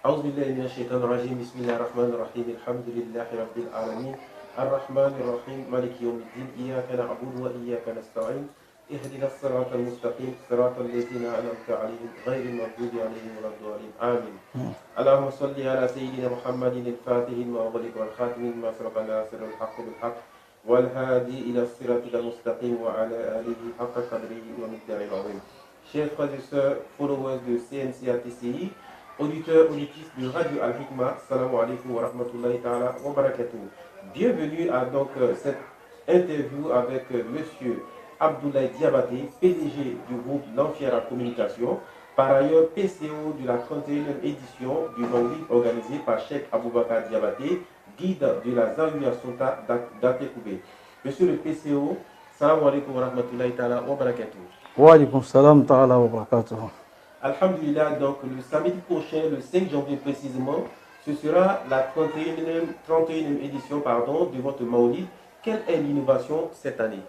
أعوذ بالله من الشيطان الرجيم بسم الله الرحمن الرحيم الحمد لله رب العالمين الرحمن الرحيم مالك يوم الدين إياك نعبد وإياك نستعين اهدنا الصراط المستقيم صراط الذين أنعمت عليهم غير المغضوب عليهم ولا الضالين آمين. اللهم صل على سيدنا محمد الفاتح المغلق والخاتم لما سبق ناصر الحق بالحق والهادي إلى الصراط المستقيم وعلى آله حق قدره ومقداره العظيم. Chers frères et sœurs, followers de CNCA-TCI, auditeurs, auditrices de Radio Al-Hikma, salam alaikum wa rahmatullahi ta'ala wa barakatuh. Bienvenue à donc cette interview avec Monsieur Abdoulaye Diabaté, PDG du groupe Lanfiera Communication, par ailleurs PCO de la 31e édition du Mawlid organisé par Cheikh Aboubakar Diabaté, guide de la Zawiya Sultan d'Atekoubé. Monsieur le PCO, salam alaikum wa rahmatullahi ta'ala wa barakatuh. Wa alaikum salam ta'ala wa barakatuh. Alhamdulillah, donc le samedi prochain, le 5 janvier précisément, ce sera la 31e édition de votre Mawlid. Quelle est l'innovation cette année?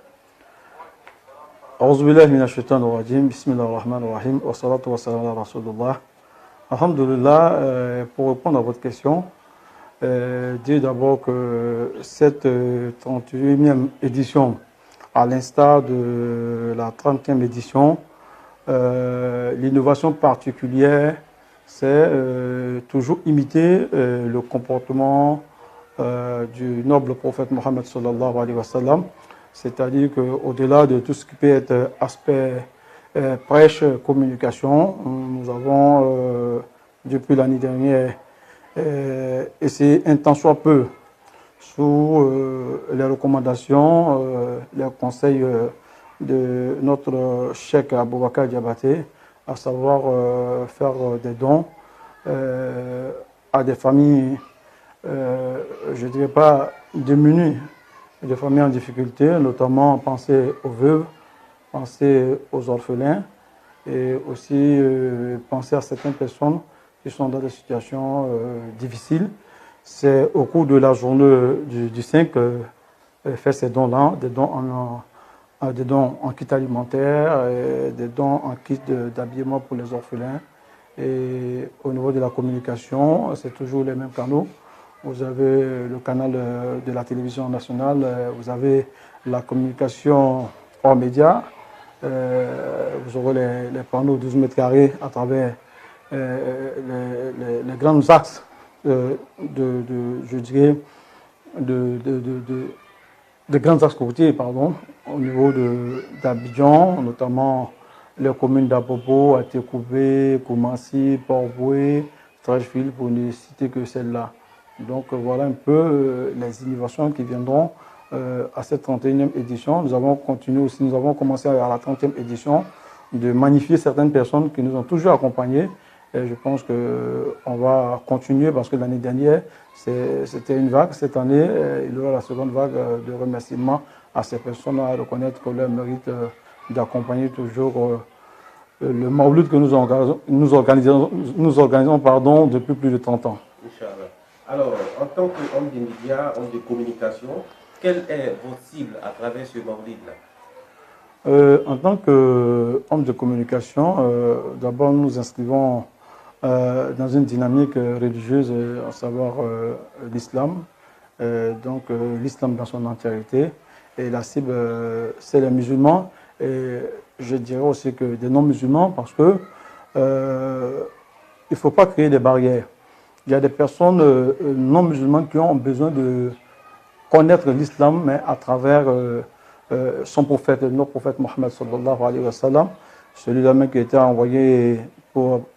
A'udhu billahi minash shaitanir rajim, bismillahir rahmanir rahim, wa salatu wa salam ala rasulullah. Alhamdulillah, pour répondre à votre question, dire d'abord que cette 31e édition, à l'instar de la 30e édition, l'innovation particulière, c'est toujours imiter le comportement du noble prophète Mohammed sallallahu alayhi wa sallam, c'est-à-dire qu'au-delà de tout ce qui peut être aspect prêche, communication, nous avons depuis l'année dernière essayé un tant soit peu sous les recommandations, les conseils de notre cheikh Aboubakar Diabaté, à savoir faire des dons à des familles, je ne dirais pas démunies, des familles en difficulté, notamment penser aux veuves, penser aux orphelins et aussi penser à certaines personnes qui sont dans des situations difficiles. C'est au cours de la journée du 5 faire ces dons-là, des dons en kit alimentaire, des dons en kit d'habillement pour les orphelins. Et au niveau de la communication, c'est toujours les mêmes canaux. Vous avez le canal de la télévision nationale, vous avez la communication hors médias, vous aurez les panneaux 12 mètres carrés à travers les grands axes je dirais, de grands axes routiers, au niveau d'Abidjan, notamment les communes d'Abobo, Atekoubé, Koumassi, Port-Boué, Trècheville, pour ne citer que celles-là. Donc voilà un peu les innovations qui viendront à cette 31e édition. Nous avons continué aussi, nous avons commencé à la 30e édition de magnifier certaines personnes qui nous ont toujours accompagnés. Et je pense qu'on va continuer parce que l'année dernière, c'était une vague. Cette année, il y aura la seconde vague de remerciements à ces personnes à reconnaître que leur mérite d'accompagner toujours le Mawlid que nous organisons depuis plus de 30 ans. Inch'Allah. Alors, en tant qu'homme des médias, homme de communication, quelle est votre cible à travers ce Mawlid-là? En tant qu'homme de communication, d'abord nous inscrivons dans une dynamique religieuse, à savoir l'islam, donc l'islam dans son entièreté. Et la cible, c'est les musulmans. Et je dirais aussi que des non-musulmans, parce que il ne faut pas créer des barrières. Il y a des personnes non-musulmanes qui ont besoin de connaître l'islam, mais à travers son prophète, notre prophète Mohammed sallallahu alayhi wa sallam, celui-là même qui a été envoyé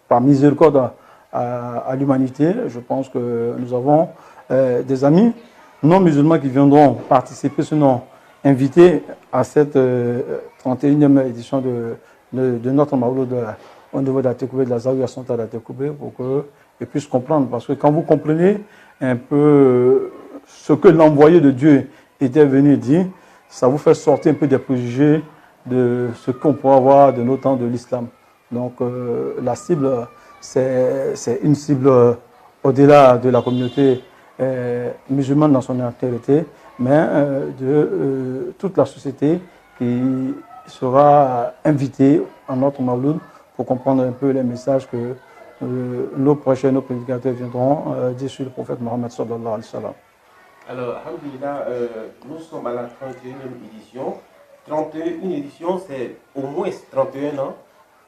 par miséricorde à l'humanité. Je pense que nous avons des amis non musulmans qui viendront participer, sinon inviter à cette 31e édition de notre Mawlid au niveau d'Atekoubé, de la Zawiya Sultan d'Atekoubé, pour qu'ils puissent comprendre. Parce que quand vous comprenez un peu ce que l'envoyé de Dieu était venu dire, ça vous fait sortir un peu des préjugés de ce qu'on pourrait avoir de nos temps de l'islam. Donc la cible, c'est une cible au-delà de la communauté musulmane dans son entièreté, mais de toute la société qui sera invitée à notre Mawlid pour comprendre un peu les messages que nos prochains, nos prédicateurs viendront dire sur le prophète Mohammed sallallahu alayhi wa sallam. Alors, alhamdulillah, nous sommes à la 31e édition. 31 éditions, c'est au moins 31 ans,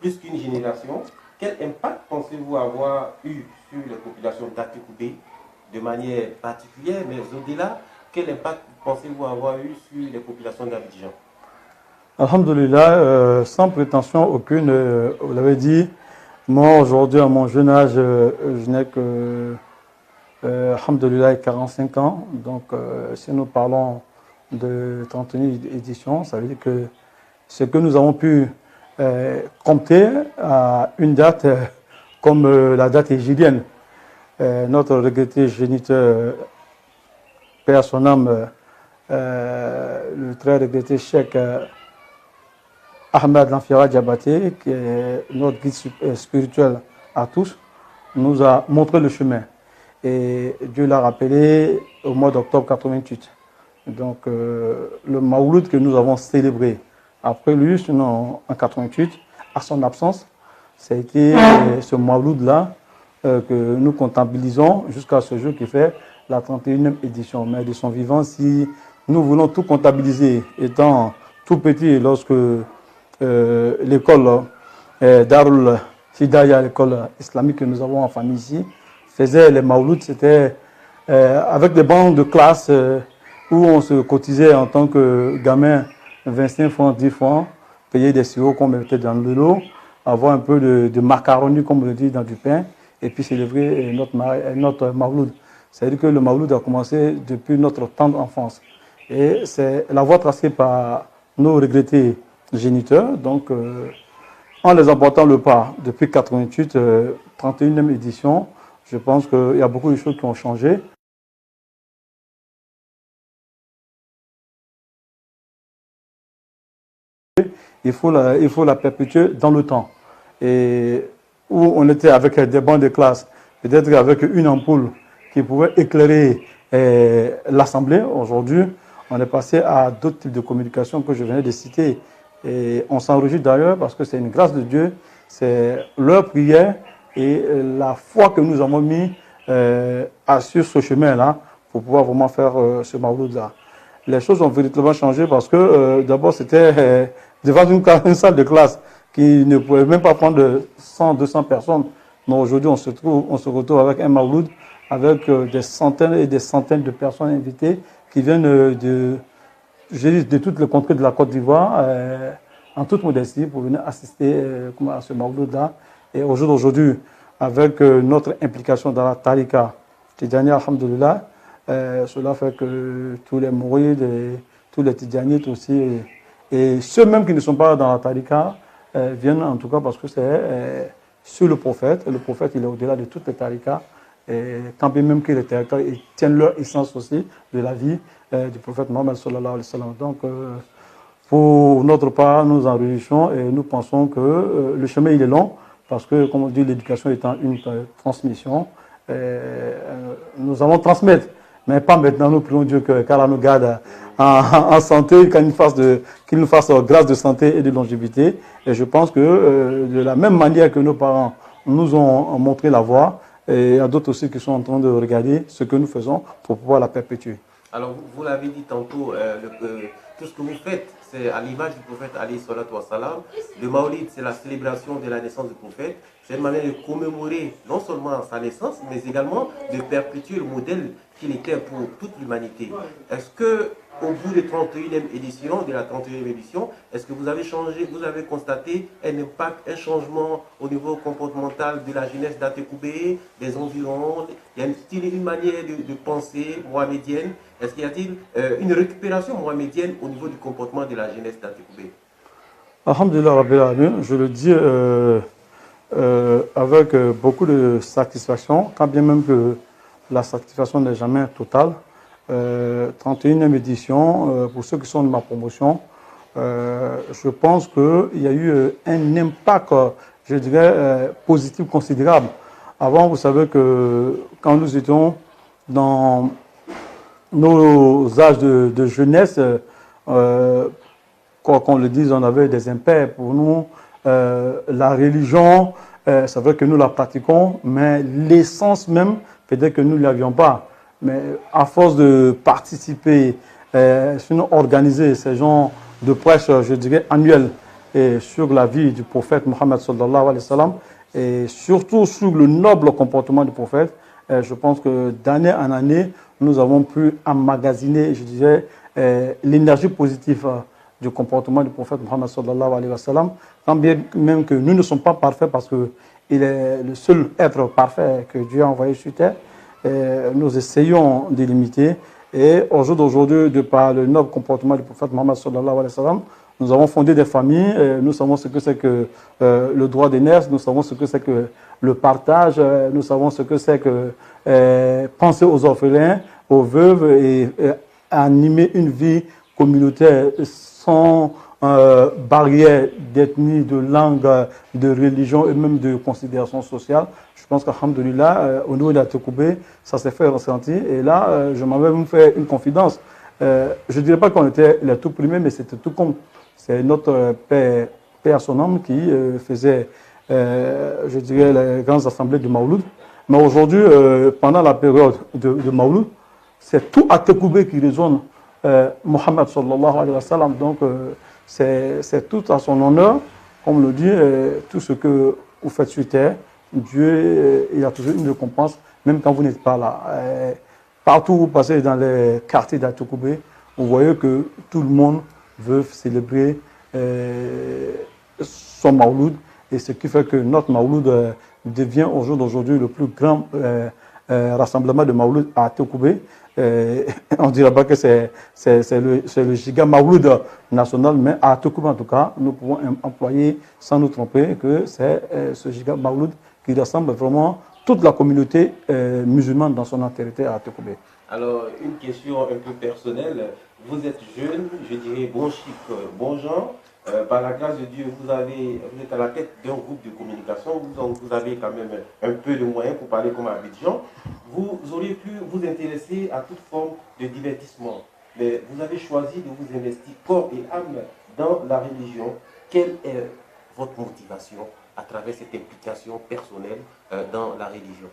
plus qu'une génération. Quel impact pensez-vous avoir eu sur les populations d'Atekoubé de manière particulière, mais au-delà, quel impact pensez-vous avoir eu sur les populations d'Abidjan? Alhamdulillah, sans prétention aucune, vous l'avez dit, moi aujourd'hui à mon jeune âge, je n'ai que, alhamdulillah, 45 ans. Donc si nous parlons de 31 éditions, ça veut dire que ce que nous avons pu compter à une date comme la date égyptienne. Notre regretté géniteur, paix à son âme, le très regretté cheikh Ahmed Lamfira Diabaté, qui est notre guide spirituel à tous, nous a montré le chemin. Et Dieu l'a rappelé au mois d'octobre 88. Donc le Maouloud que nous avons célébré après lui, sinon en 88, à son absence, ça a été ce Maouloud-là que nous comptabilisons jusqu'à ce jour qui fait la 31e édition. Mais de son vivant, si nous voulons tout comptabiliser, étant tout petit, lorsque l'école Darul Hidaya, l'école islamique que nous avons en famille ici, faisait les Maoulouds, c'était avec des bancs de classe où on se cotisait en tant que gamin 25 francs, 10 francs, payer des sirops qu'on mettait dans de l'eau, avoir un peu de macaroni, comme on le dit, dans du pain, et puis célébrer notre Maouloud. C'est-à-dire que le Maouloud a commencé depuis notre tendre enfance. Et c'est la voie tracée par nos regrettés géniteurs. Donc, en les emportant le pas depuis 88, 31e édition, je pense qu'il y a beaucoup de choses qui ont changé. Il faut la perpétuer dans le temps. Et où on était avec des bancs de classe, peut-être avec une ampoule qui pouvait éclairer l'Assemblée. Aujourd'hui, on est passé à d'autres types de communication que je venais de citer. Et on s'enregistre d'ailleurs parce que c'est une grâce de Dieu, c'est leur prière et la foi que nous avons mis sur ce chemin-là pour pouvoir vraiment faire ce Maouloud-là. Les choses ont véritablement changé parce que d'abord c'était devant une salle de classe qui ne pouvait même pas prendre 100, 200 personnes. Mais aujourd'hui on se retrouve avec un Maouloud avec des centaines et des centaines de personnes invitées qui viennent de toutes les contrées de la Côte d'Ivoire, en toute modestie, pour venir assister à ce Maouloud-là. Et aujourd'hui, avec notre implication dans la Tarika Tidjani, alhamdoulilah, cela fait que tous les mourides, tous les Tidjanites aussi, et ceux même qui ne sont pas dans la Tarika, viennent en tout cas parce que c'est sur le prophète. Et le prophète, il est au-delà de toutes les Tarikas. Et quand bien même que les Tarikas tiennent leur essence aussi de la vie du prophète Mohammed sallallahu alayhi wa sallam. Donc, pour notre part, nous en réjouissons et nous pensons que le chemin il est long parce que, comme on dit, l'éducation étant une transmission, nous allons transmettre, mais pas maintenant. Nous prions Dieu qu'Allah nous garde en santé, qu'il nous fasse grâce de santé et de longévité. Et je pense que de la même manière que nos parents nous ont montré la voie, et il y a d'autres aussi qui sont en train de regarder ce que nous faisons pour pouvoir la perpétuer. Alors, vous l'avez dit tantôt, tout ce que vous faites, c'est à l'image du prophète alayhi salatu wa salam. Le Maulid, c'est la célébration de la naissance du prophète. C'est une manière de commémorer non seulement sa naissance, mais également de perpétuer le modèle qu'il était pour toute l'humanité. Est-ce que, au bout de la 31e édition, est-ce que vous avez changé, vous avez constaté un impact, un changement au niveau comportemental de la jeunesse d'Atekoubé, des environs? Y a-t-il une manière de penser mohamédienne? Est-ce qu'il y a-t-il une récupération mohamédienne au niveau du comportement de la jeunesse d'Atekoubé? Alhamdulillah Rabbil Alamin, je le dis avec beaucoup de satisfaction, quand bien même que la satisfaction n'est jamais totale. 31e édition, pour ceux qui sont de ma promotion, je pense qu'il y a eu un impact, je dirais, positif considérable. Avant, vous savez que quand nous étions dans nos âges de jeunesse, quoi qu'on le dise, on avait des impairs. Pour nous, la religion c'est vrai que nous la pratiquons, mais l'essence même, peut-être que nous ne l'avions pas. Mais à force de participer, sinon organiser ces gens de prêche, je dirais, annuels, et sur la vie du prophète Mohammed sallallahu alayhi wa sallam, et surtout sur le noble comportement du prophète, je pense que d'année en année, nous avons pu emmagasiner, je dirais, l'énergie positive du comportement du prophète Mohammed sallallahu alayhi wa sallam, quand bien même que nous ne sommes pas parfaits parce qu'il est le seul être parfait que Dieu a envoyé sur terre. Nous essayons de l'imiter. Et au jour d'aujourd'hui, de par le noble comportement du prophète Mohammed sallallahu alayhi wa sallam, nous avons fondé des familles, nous savons ce que c'est que le droit d'aînesse, nous savons ce que c'est que le partage, nous savons ce que c'est que penser aux orphelins, aux veuves et animer une vie communautaire sans barrière d'ethnie, de langue, de religion et même de considération sociale. Je pense qu'alhamdoulilah, au niveau de la Tokoubé, ça s'est fait ressentir. Et là, je m'avais même fait une confidence. Je ne dirais pas qu'on était les tout premiers, mais c'était tout comme. C'est notre père à son homme qui faisait, je dirais, les grandes assemblées de Maouloud. Mais aujourd'hui, pendant la période de Maouloud, c'est tout à Tokoubé qui résonne Mohammed sallallahu alayhi wa sallam. Donc, c'est tout à son honneur, comme le dit, tout ce que vous faites sur terre. Dieu, il a toujours une récompense, même quand vous n'êtes pas là. Partout où vous passez dans les quartiers d'Atokoubé, vous voyez que tout le monde veut célébrer son Maouloud. Et ce qui fait que notre Maouloud devient au jour d'aujourd'hui le plus grand rassemblement de Maouloud à Atokoubé. On ne dira pas que c'est le giga Maouloud national, mais à Atokoubé en tout cas, nous pouvons employer sans nous tromper que c'est ce giga Maouloud qui rassemble vraiment toute la communauté musulmane dans son entièreté à Atokoubé. Alors, une question un peu personnelle. Vous êtes jeune, je dirais bon chic, bon genre. Par la grâce de Dieu, vous êtes à la tête d'un groupe de communication, donc vous avez quand même un peu de moyens pour parler comme Abidjan. Vous auriez pu vous intéresser à toute forme de divertissement, mais vous avez choisi de vous investir corps et âme dans la religion. Quelle est votre motivation à travers cette implication personnelle dans la religion?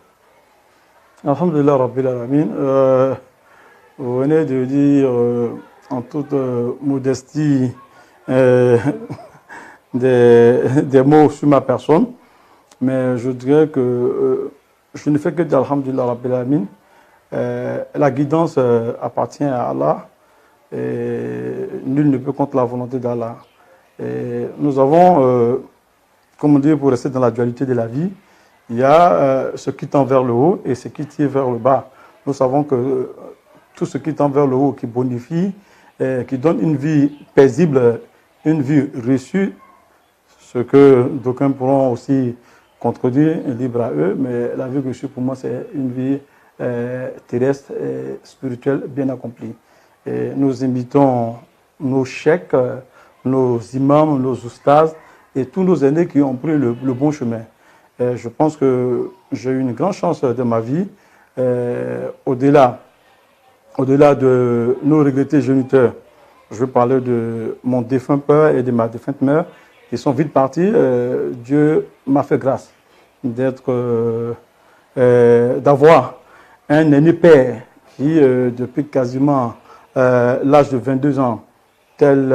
Alhamdulillah Rabbil Alamin. Vous venez de dire en toute modestie des mots sur ma personne, mais je dirais que je ne fais que dire Alhamdulillah Rabbil Alamin. La guidance appartient à Allah et nul ne peut contre la volonté d'Allah. Nous avons, comme on dit, pour rester dans la dualité de la vie, il y a ce qui tend vers le haut et ce qui tire vers le bas. Nous savons que tout ce qui tend vers le haut, qui bonifie, qui donne une vie paisible, une vie reçue, ce que d'aucuns pourront aussi contredire, libre à eux, mais la vie reçue pour moi c'est une vie terrestre et spirituelle bien accomplie. Et nous invitons nos cheikhs, nos imams, nos oustas et tous nos aînés qui ont pris le bon chemin. Je pense que j'ai eu une grande chance de ma vie, au-delà de nos regrettés géniteurs. Je veux parler de mon défunt père et de ma défunte mère qui sont vite partis. Dieu m'a fait grâce d'avoir un aîné père qui, depuis quasiment l'âge de 22 ans, tel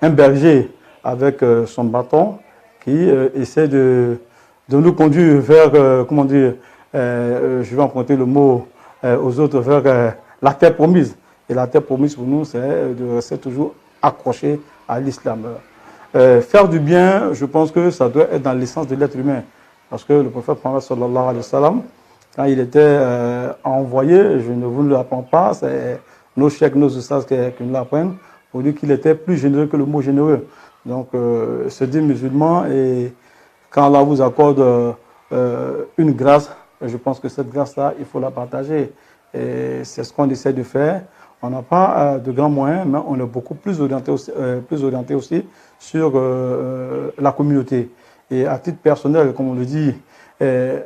un berger avec son bâton, qui essaie de nous conduire vers, comment dire, je vais emprunter le mot aux autres, vers la terre promise. Et la terre promise pour nous, c'est de rester toujours accroché à l'islam. Faire du bien, je pense que ça doit être dans l'essence de l'être humain. Parce que le prophète Mohammed sallallahu alayhi wa sallam, quand il était envoyé, je ne vous l'apprends pas, c'est nos cheikhs, nos ustads qui nous l'apprennent, pour dire qu'il était plus généreux que le mot généreux. Donc, se dire musulman, et quand Allah vous accorde une grâce, je pense que cette grâce-là, il faut la partager. Et c'est ce qu'on essaie de faire. On n'a pas de grands moyens, mais on est beaucoup plus orienté aussi sur la communauté. Et à titre personnel, comme on le dit,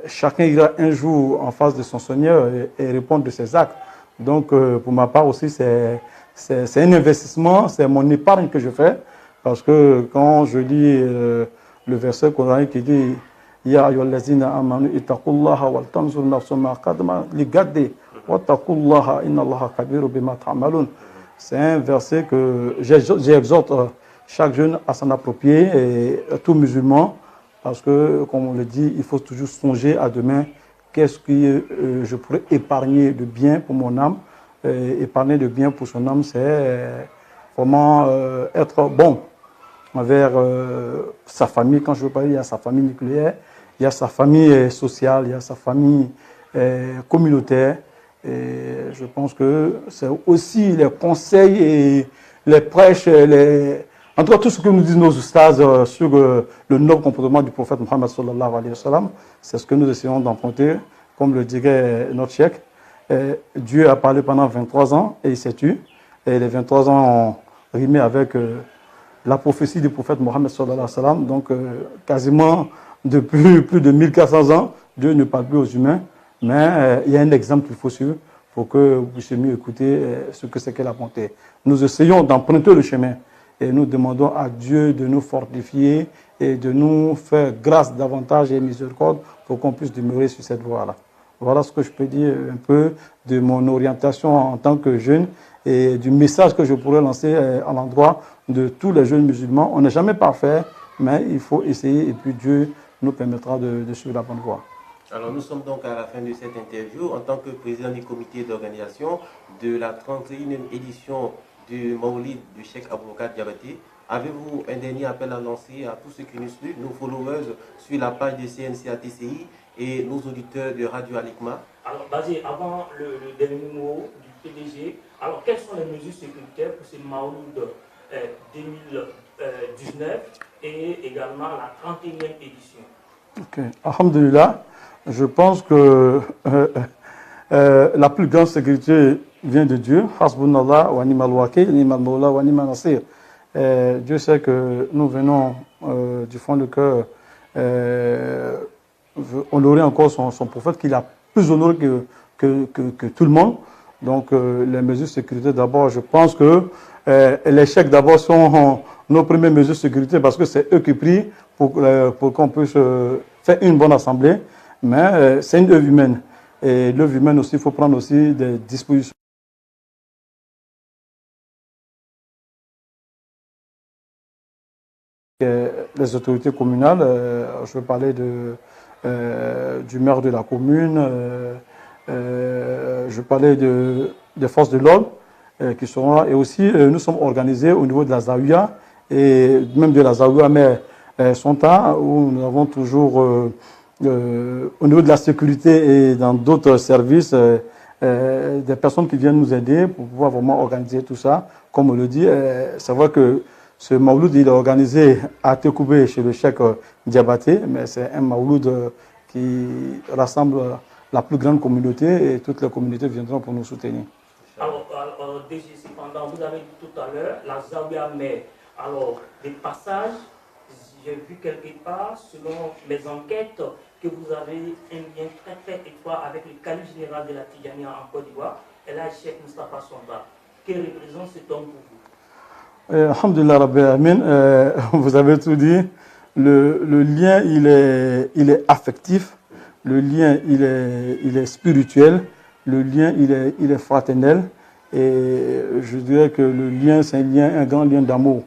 chacun ira un jour en face de son Seigneur et répondre de ses actes. Donc, pour ma part aussi, c'est un investissement, c'est mon épargne que je fais. Parce que quand je lis le verset coranique qui dit « Ya ayyuhallazina amanu ittaqullaha wal tanzur nafsum ma qaddamat ligad wattaqullaha innallaha kabirun bima ta'malun. C'est un verset que j'exhorte chaque jeune à s'en approprier, et tout musulman, parce que, comme on le dit, il faut toujours songer à demain. Qu'est-ce que je pourrais épargner de bien pour mon âme? Épargner de bien pour son âme, c'est vraiment être bon envers sa famille. Quand je veux parler, il y a sa famille nucléaire, il y a sa famille sociale, il y a sa famille communautaire. Et je pense que c'est aussi les conseils et les prêches, en tout cas tout ce que nous disent nos ustads sur le noble comportement du prophète Mohammed sallallahu alayhi wa sallam, c'est ce que nous essayons d'emprunter, comme le dirait notre cheikh. Dieu a parlé pendant 23 ans et il s'est tué. Et les 23 ans ont rimé avec la prophétie du prophète Mohammed sallallahu alayhi wa sallam. Donc quasiment depuis plus de 1400 ans, Dieu ne parle plus aux humains. Mais il y a un exemple qu'il faut suivre pour que vous puissiez mieux écouter ce que c'est que la bonté. Nous essayons d'emprunter le chemin et nous demandons à Dieu de nous fortifier et de nous faire grâce davantage et miséricorde pour qu'on puisse demeurer sur cette voie-là. Voilà ce que je peux dire un peu de mon orientation en tant que jeune et du message que je pourrais lancer à l'endroit de tous les jeunes musulmans. On n'est jamais parfait, mais il faut essayer et puis Dieu nous permettra de suivre la bonne voie. Alors nous sommes donc à la fin de cette interview. En tant que président du comité d'organisation de la 31e édition du Maulid du Cheikh Aboubacar Diabaté, avez-vous un dernier appel à lancer à tous ceux qui nous suivent, nos followers sur la page de CNCA-TCI et nos auditeurs de Radio Alikma? Alors, Basé, avant le dernier mot du PDG, alors quelles sont les mesures sécuritaires pour ce Maulid 2019 et également la 31e édition? Ok, alhamdulillah. Je pense que la plus grande sécurité vient de Dieu. Hasbunallah wa ni'mal wakil, ni'mal mawla wa ni'mal nasir. Dieu sait que nous venons du fond du cœur honorer encore son prophète, qu'il a plus honoré que tout le monde. Donc les mesures de sécurité d'abord, je pense que les chèques d'abord sont nos premières mesures de sécurité parce que c'est eux qui prient pour qu'on puisse faire une bonne assemblée. Mais c'est une œuvre humaine. Et l'œuvre humaine aussi, il faut prendre aussi des dispositions. Les autorités communales, je veux parler du maire de la commune, je veux parler des forces de l'ordre qui seront là. Et aussi, nous sommes organisés au niveau de la Zawiya, et même de la Zawiya, mais Sonta, où nous avons toujours... au niveau de la sécurité et dans d'autres services, des personnes qui viennent nous aider pour pouvoir vraiment organiser tout ça. Comme on le dit, c'est vrai que ce Mawloud, il est organisé à Tekoubé chez le cheikh Diabaté, mais c'est un Mawloud qui rassemble la plus grande communauté et toutes les communautés viendront pour nous soutenir. Alors DG, cependant, vous avez dit tout à l'heure, la Zawiya, mais alors, des passages, j'ai vu quelque part, selon mes enquêtes, que vous avez un lien très très étroit avec le calife général de la Tidjania en Côte d'Ivoire, et là, Cheikh Moustapha Sonta. Que représente cet homme pour vous? Alhamdulillah Rabbil Alamin, vous avez tout dit. Le lien, il est affectif. Le lien, il est spirituel. Le lien, il est fraternel. Et je dirais que le lien, c'est un grand lien d'amour.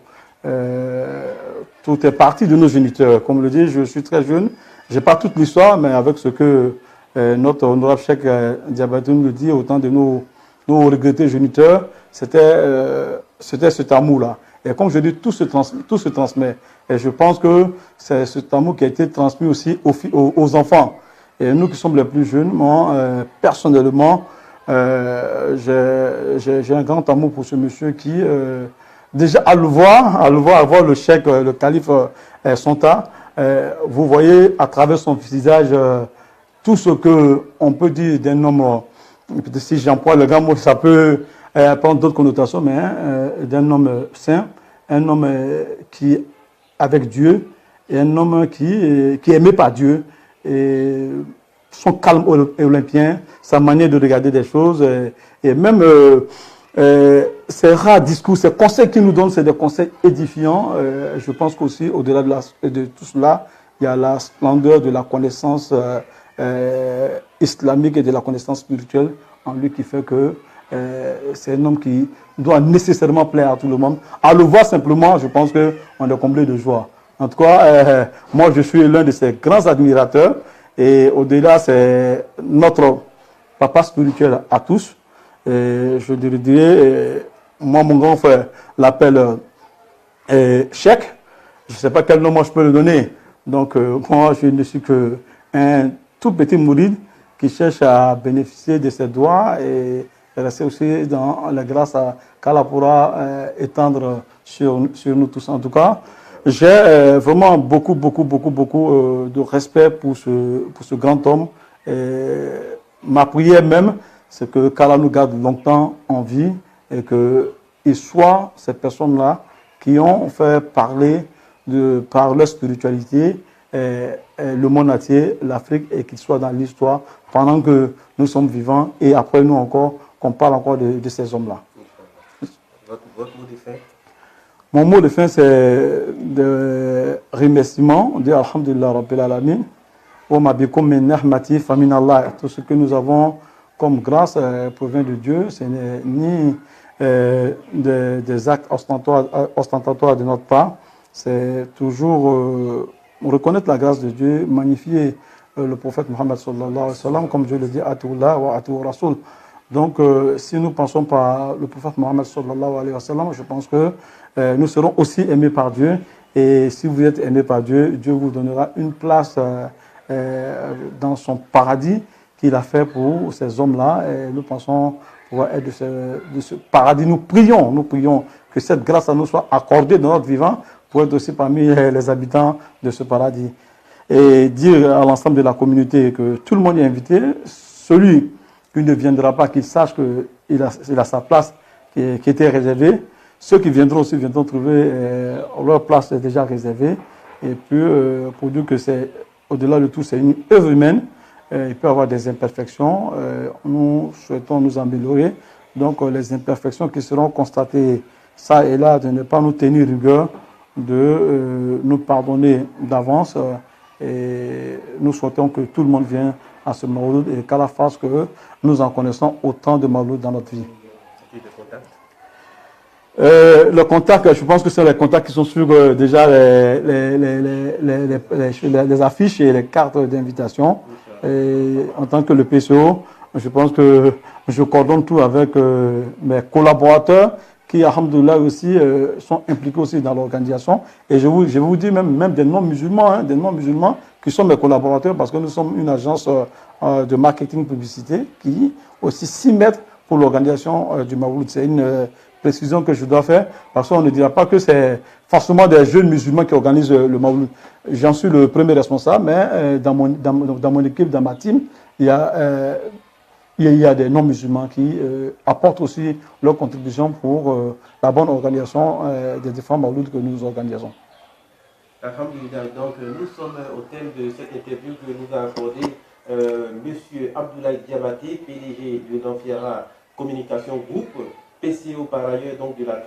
Tout est parti de nos géniteurs. Comme le dit, je suis très jeune. Je n'ai pas toute l'histoire, mais avec ce que notre honorable Cheikh Diabaté nous dit, autant de nos regrettés géniteurs, c'était cet amour-là. Et comme je dis, tout se transmet. Et je pense que c'est cet amour qui a été transmis aussi aux enfants. Et nous qui sommes les plus jeunes, moi, personnellement, j'ai un grand amour pour ce monsieur qui, déjà à le voir le cheikh, le calife Sonta, vous voyez à travers son visage tout ce qu'on peut dire d'un homme, si j'emploie le grand mot, ça peut prendre d'autres connotations, mais d'un homme saint, un homme qui est avec Dieu, et un homme qui est aimé par Dieu, et son calme olympien, sa manière de regarder des choses, et même ces rares discours, ces conseils qu'il nous donne, c'est des conseils édifiants. Je pense qu'aussi, au-delà de tout cela, il y a la splendeur de la connaissance islamique et de la connaissance spirituelle en lui qui fait que c'est un homme qui doit nécessairement plaire à tout le monde. À le voir simplement, je pense qu'on est comblé de joie. En tout cas, moi je suis l'un de ses grands admirateurs et au-delà c'est notre papa spirituel à tous. Et je dirais, moi mon grand frère l'appelle Cheikh. Je ne sais pas quel nom moi je peux le donner. Donc moi je ne suis qu'un tout petit mouride qui cherche à bénéficier de ses droits et rester aussi dans la grâce qu'Allah pourra étendre sur nous tous. En tout cas, j'ai vraiment beaucoup de respect pour ce grand homme. Et ma prière même, c'est que qu'Allah nous garde longtemps en vie et qu'il soit ces personnes-là qui ont fait parler par leur spiritualité le monde entier, l'Afrique, et qu'il soit dans l'histoire pendant que nous sommes vivants et après nous encore, qu'on parle encore de ces hommes-là. Votre mot de fin? Mon mot de fin, c'est de remerciement, de Alhamdulillah Rabbil Alamin, wa bikum min nihmati fa min Allah. Tout ce que nous avons comme grâce provient de Dieu, ce n'est ni des actes ostentatoires de notre part, c'est toujours reconnaître la grâce de Dieu, magnifier le prophète Mohammed sallallahu alayhi wa sallam, comme Dieu le dit, Atiullah wa Atiur Rasoul. Donc, si nous pensons par le prophète Mohammed sallallahu alayhi wa sallam, je pense que nous serons aussi aimés par Dieu. Et si vous êtes aimés par Dieu, Dieu vous donnera une place dans son paradis qu'il a fait pour ces hommes-là. Et nous pensons pouvoir être de ce paradis. Nous prions que cette grâce à nous soit accordée dans notre vivant pour être aussi parmi les habitants de ce paradis. Et dire à l'ensemble de la communauté que tout le monde est invité. Celui qui ne viendra pas, qu'il sache qu'il a sa place qui était réservée. Ceux qui viendront aussi viendront trouver leur place déjà réservée. Et puis, pour dire que c'est, au-delà de tout, c'est une œuvre humaine. Il peut y avoir des imperfections. Nous souhaitons nous améliorer. Donc, les imperfections qui seront constatées, ça et là, de ne pas nous tenir rigueur, de nous pardonner d'avance. Et nous souhaitons que tout le monde vienne à ce mawlud et qu'à la fasse que nous en connaissons autant de mawlud dans notre vie. Le contact, je pense que c'est les contacts qui sont sur déjà les affiches et les cartes d'invitation. En tant que le PCO, je pense que je coordonne tout avec mes collaborateurs qui, alhamdoulilah, aussi sont impliqués aussi dans l'organisation. Et je vais vous dire même des non-musulmans, des non-musulmans qui sont mes collaborateurs parce que nous sommes une agence de marketing publicité qui aussi s'y met pour l'organisation du Mawlud. C'est une précision que je dois faire parce qu'on ne dira pas que c'est forcément des jeunes musulmans qui organisent le Mawlud. J'en suis le premier responsable, mais dans mon équipe, dans ma team, il y a des non-musulmans qui apportent aussi leur contribution pour la bonne organisation des différents mawlouds que nous organisons. Alhamdulillah, donc nous sommes au thème de cette interview que nous a accordé M. Abdoulaye Diabaté, PDG de Danfiara Communication Group, PCO par ailleurs donc de la